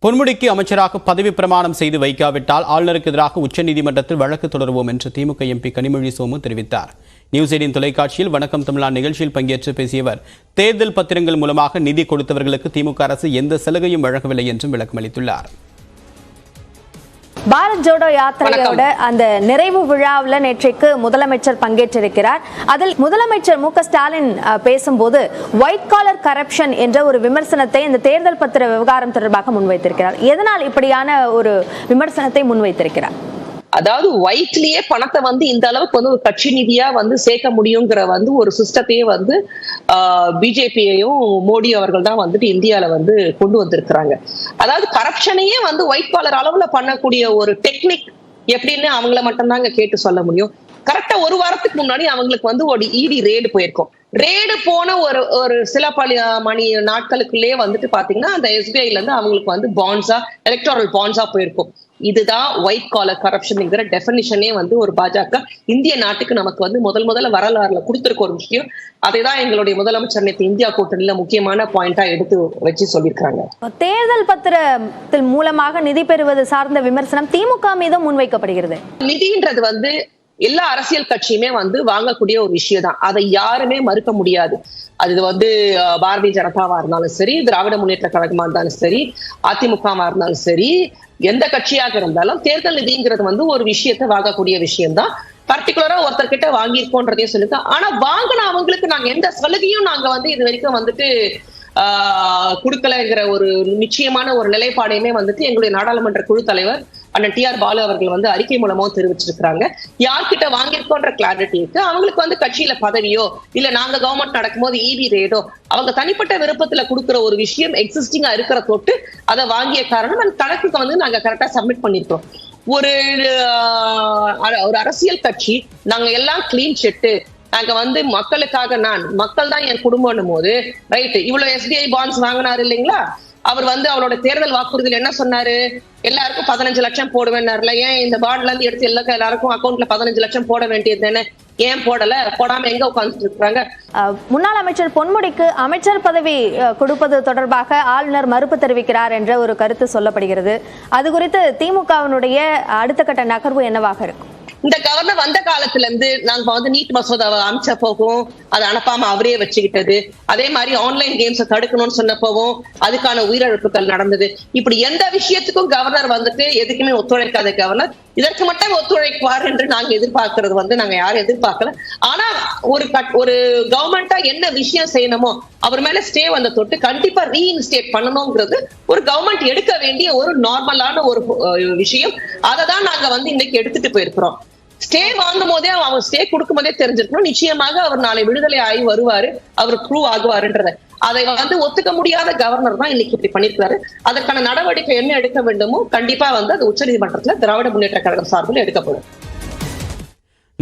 பொன்முடிக்கு அமைச்சராக பதவி பிரமாணம் செய்து வைக்காவிட்டால் ஆளுநருக்கு எதிராக உச்சநீதிமன்றத்தில் வழக்கு தொடருவோம் என்று திமுக எம்பி கனிமொழி சோமு தெரிவித்தார். நியூஸ் 18 தொலைக்காட்சியில் வணக்கம் தமிழா நிகழ்ச்சியில் பங்கேற்று பேசியவர், தேர்தல் பத்திரங்கள் மூலமாக நிதி கொடுத்தவர்களுக்கு திமுக அரசு எந்த சலுகையும் வழங்கவில்லை என்றும் விளக்கமளித்துள்ளார். பாரத் ஜோடோ யாத்திரையோட அந்த நிறைவு விழாவில் நேற்றைக்கு முதலமைச்சர் பங்கேற்றிருக்கிறார். அதில் முதலமைச்சர் மு.க. ஸ்டாலின் பேசும்போது ஒயிட் காலர் கரப்ஷன் என்ற ஒரு விமர்சனத்தை இந்த தேர்தல் பத்திர விவகாரம் தொடர்பாக முன்வைத்திருக்கிறார். எதனால் இப்படியான ஒரு விமர்சனத்தை முன்வைத்திருக்கிறார்? அதாவது ஒயிட்லயே பணத்தை இந்த அளவுக்கு ஒரு கட்சி நிதியா சேர்க்க முடியுங்கிற ஒரு சிஸ்டத்தையே பிஜேபியையும் மோடி அவர்கள் தான் இந்தியால கொண்டு வந்திருக்கிறாங்க. அதாவது கரப்ஷனையே ஒயிட் காலர் அளவுல பண்ணக்கூடிய ஒரு டெக்னிக் எப்படின்னு அவங்கள மட்டும்தாங்க கேட்டு சொல்ல முடியும். கரெக்டா ஒரு வாரத்துக்கு முன்னாடி அவங்களுக்கு ஒரு இடி ரேடு போயிருக்கும். ரேடு போன ஒரு சில மணி நாட்களுக்குள்ளே பாத்தீங்கன்னா அந்த எஸ்பிஐல இருந்து அவங்களுக்கு பாண்ட்ஸா, எலக்டோரல் பாண்ட்ஸா போயிருக்கும். இதுதான் ஒயிட் காலர் கரப்ஷன்ங்கிற டெஃபினிஷனே ஒரு பாஜக இந்திய நாட்டுக்கு நமக்கு முதல்ல வரலாறுல கொடுத்திருக்க ஒரு விஷயம். அதைதான் எங்களுடைய முதலமைச்சர் நேற்று இந்தியா கூட்டணியில முக்கியமான பாயிண்டா எடுத்து வச்சு சொல்லியிருக்காங்க. தேர்தல் பத்திரத்தின் மூலமாக நிதி பெறுவது சார்ந்த விமர்சனம் திமுக மீதும் முன்வைக்கப்படுகிறது. நிதின்றது எல்லா அரசியல் கட்சியுமே வாங்கக்கூடிய ஒரு விஷயம் தான். அதை யாருமே மறுக்க முடியாது. அது பாரதிய ஜனதாவா இருந்தாலும் சரி, திராவிட முன்னேற்ற கழகமா இருந்தாலும் சரி, அதிமுகவா இருந்தாலும் சரி, எந்த கட்சியாக இருந்தாலும் தேர்தல் நிதிங்கிறது ஒரு விஷயத்தை வாங்கக்கூடிய விஷயம் தான். பர்டிகுலரா ஒருத்தர் கிட்ட வாங்கியிருக்கோன்றதையும் சொல்லுங்க. ஆனா வாங்கின அவங்களுக்கு நாங்க எந்த சலுகையும் நாங்க இது வரைக்கும் கொடுக்கலங்கிற ஒரு நிச்சயமான ஒரு நிலைப்பாடையுமே எங்களுடைய நாடாளுமன்ற குழு தலைவர் அண்ணன் டி.ஆர். பாலு அவர்கள் அறிக்கை மூலமாவும் தெரிவிச்சிருக்கிறாங்க. யார்கிட்ட வாங்கியிருக்கோன்ற கிளாரிட்டி இருக்கு. அவங்களுக்கு கட்சியில பதவியோ இல்ல நாங்க கவர்மெண்ட் நடக்கும்போது இபி ரேடோ அவங்க தனிப்பட்ட விருப்பத்துல கொடுக்குற ஒரு விஷயம் எக்ஸிஸ்டிங்கா இருக்கிற தொட்டு அதை வாங்கிய காரணம் அந்த கணக்குக்கு நாங்க கரெக்டா சப்மிட் பண்ணிருக்கோம். ஒரு அரசியல் கட்சி நாங்க எல்லாம் கிளீன் செட்டு, நாங்க மக்களுக்காக மக்கள் தான் என் குடும்பம் போது ரைட் இவ்வளவு எஸ்பிஐ பாண்ட்ஸ் வாங்கினாரு இல்லைங்களா? அவர் அவரோட தேர்தல் வாக்குறுதியில் என்ன சொன்னாரு? எல்லாருக்கும் 15 லட்சம் போடுவேன்னாருல. ஏன் இந்த பாண்ட்ல இருந்து எடுத்து எல்லாருக்கும் அக்கௌண்ட்ல 15 லட்சம் போட வேண்டியது தானே? ஏன் போடாம எங்க உட்கார்ந்துட்டு இருக்காங்க? முன்னாள் அமைச்சர் பொன்முடிக்கு அமைச்சர் பதவி கொடுப்பது தொடர்பாக ஆளுநர் மறுப்பு தெரிவிக்கிறார் என்ற ஒரு கருத்து சொல்லப்படுகிறது. அது குறித்து திமுகவினுடைய அடுத்த கட்ட நகர்வு என்னவாக இருக்கும்? இந்த கவர்னர் வந்த காலத்துல இருந்து நாங்க நீட் மசோதாவை அமைச்ச போகும் அதை அனுப்பாம அவரே வச்சுக்கிட்டது. அதே மாதிரி ஆன்லைன் கேம்ஸை தடுக்கணும்னு சொன்னப்பவும் அதுக்கான உயிரிழப்புகள் நடந்தது. இப்படி எந்த விஷயத்துக்கும் கவர்னர் எதுக்குமே ஒத்துழைக்காத கவர்னர் இதற்கு மட்டும் ஒத்துழைப்பார் என்று நாங்க எதிர்பார்க்கறது நாங்க யாரும் எதிர்பார்க்கல. ஆனா ஒரு கவர்மெண்டா என்ன விஷயம் செய்யணுமோ அவர் மேல ஸ்டே தொட்டு கண்டிப்பா ரீஇன்ஸ்டேட் பண்ணணும்ங்கிறது ஒரு கவர்மெண்ட் எடுக்க வேண்டிய ஒரு நார்மலான ஒரு விஷயம். அதை தான் நாங்க இன்னைக்கு எடுத்துட்டு போயிருக்கிறோம். ஸ்டே வாங்கும் போதே அவர் ஸ்டே கொடுக்கும் போதே தெரிஞ்சிருக்கணும் நிச்சயமாக அவர் நாளை விடுதலை ஆகி வருவாரு, அவர் ப்ரூவ் ஆகுவாருன்றத. அதை ஒத்துக்க முடியாத கவர்னர் தான் இன்னைக்கு இப்படி பண்ணிருக்காரு. அதற்கான நடவடிக்கை என்ன எடுக்க வேண்டுமோ கண்டிப்பா அது உச்சநீதிமன்றத்துல திராவிட முன்னேற்ற கழகம் சார்பில் எடுக்கப்படும்.